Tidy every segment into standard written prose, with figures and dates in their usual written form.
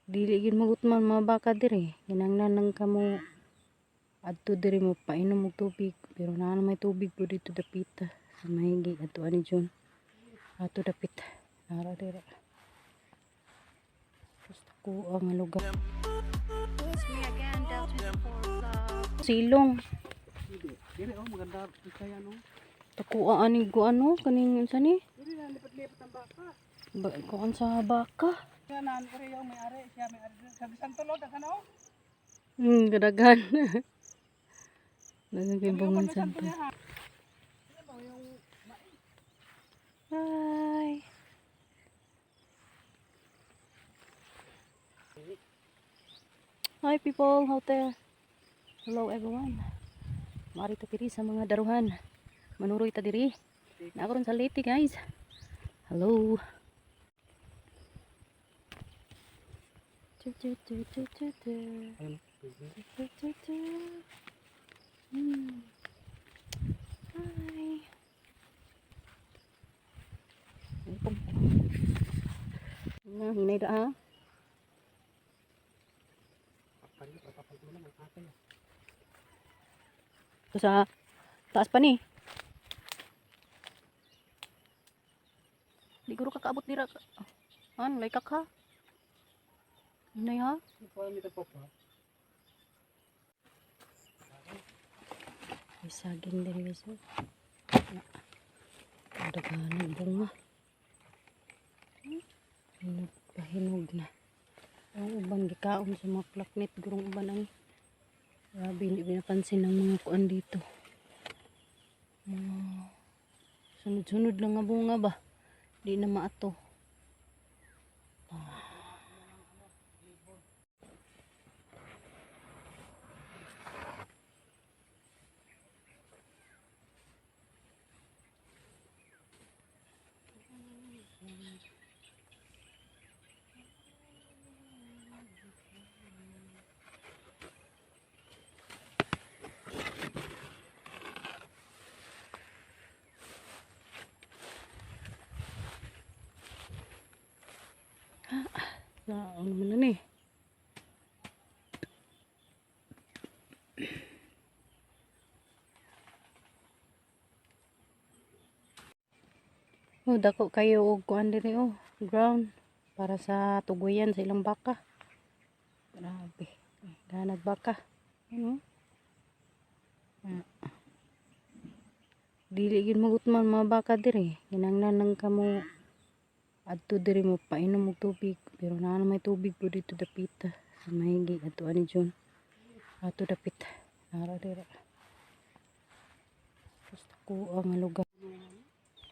Dili gid magutman mga baka diri. Kinanglan nang kamo adto diri mo painom og tubig, pero naa may tubig po dito dapita sa mahigi adto ani John. Ato dapit. Ara diri. Gusto ko ang lugar. It's me again, Del 24 Vlog. Silong. Dili maganda kaya no. Takuha ani go ano kaning unsa ni? Dili na lipat-lipat ang baka. Kuan sa baka. Kaya naan ko rin yung may-ari, siya may-ari. Sabi sang tulod ang ano? Gadagan. Dagan kay bungan santo. Hi. Hi people, how there? Hello everyone. Mari ta diri sa mga daruhan. Manuroy ta diri. Nakaron sa Leyte guys. Hello. Hi. Nah, hinay da ha. Ito sa taas pa ni. Di guro ka kaabot dira. An, lay kak ha. Hinay ha. May saging din guys. Daghanan bunga. Hinog pa hinog na. Ang uban gikaon sa mga plaknet gurong uban ang grabe hindi pinapansin ng mga kuan dito. Sunod-sunod lang nga bunga ba? Di na maato. Ano man na ni? Oh, dako kayo og kuan diri oh, ground para sa tuguyan sa ilang baka. Grabe. Ganag baka. Ano? Dili gid magutman mga baka diri. Kinanglan nang kamo adto diri mo painom og tubig, pero naa may tubig po dito dapita sa mahigi adto ani John. Ato dapit. Ara diri. Gusto ko ang lugar.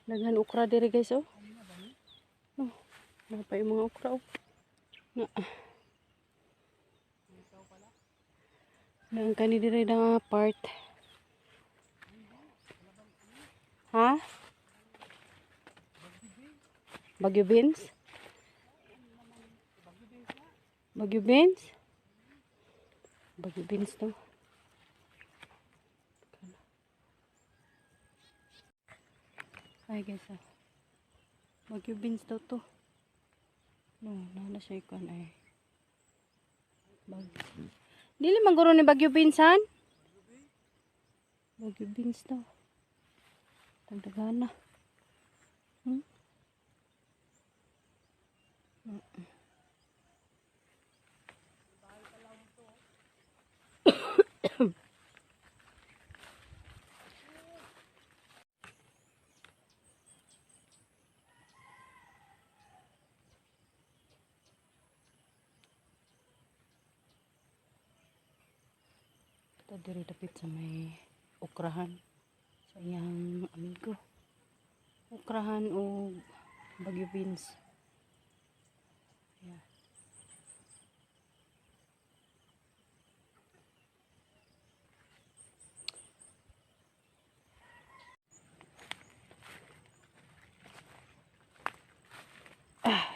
Daghan okra diri guys oh. Oh, napay mga okra oh. Na. Nang kani diri na part. Ha? Bagyo beans? Bagyo beans? Bagyo beans to. Ay guys ah. Bagyo beans daw to. No, na siya ikon ay. Dili man guro ni bagyo beans han? Bagyo beans daw. Tagdagana. Ito diri dapit sa may okrahan sa iyang amigo. Okrahan o bagyo beans. Yeah.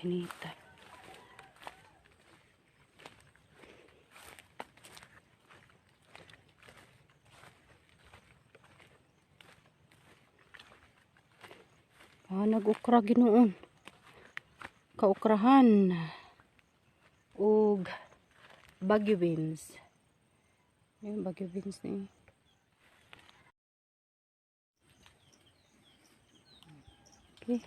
Inita. Nag-ukra ginoon. Kaukrahan. ug Baguio beans. Yung Baguio beans ni. Okay.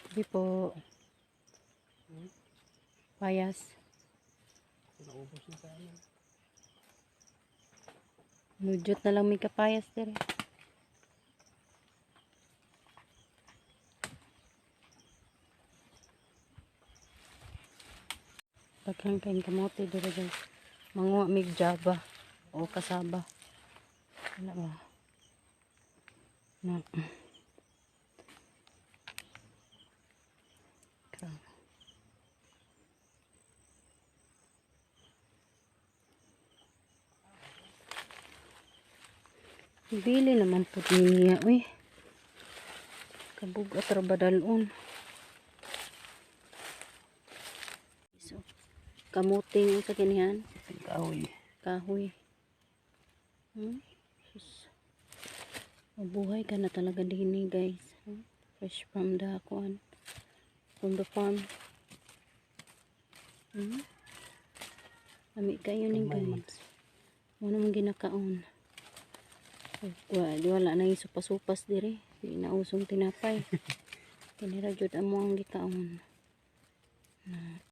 Hindi po. Payas. Naubos na sa amin. Nudjot na lang may kapayas dire. Daghang kayong kamote dire guys. Manguha mig jaba o kasaba. Wala ba? Na. Bili naman po niya, uy. Kabug at rabadalon. So, kamuting sa kinihan. Kahoy. Kahoy. Sus. Mabuhay ka na talaga din eh, guys. Fresh from the farm. Lami kayo ni guys. Muna mong ginakaon. Wala na yung supas-supas dire. Di na usong tinapay. Kinira jud amo ang gikaon.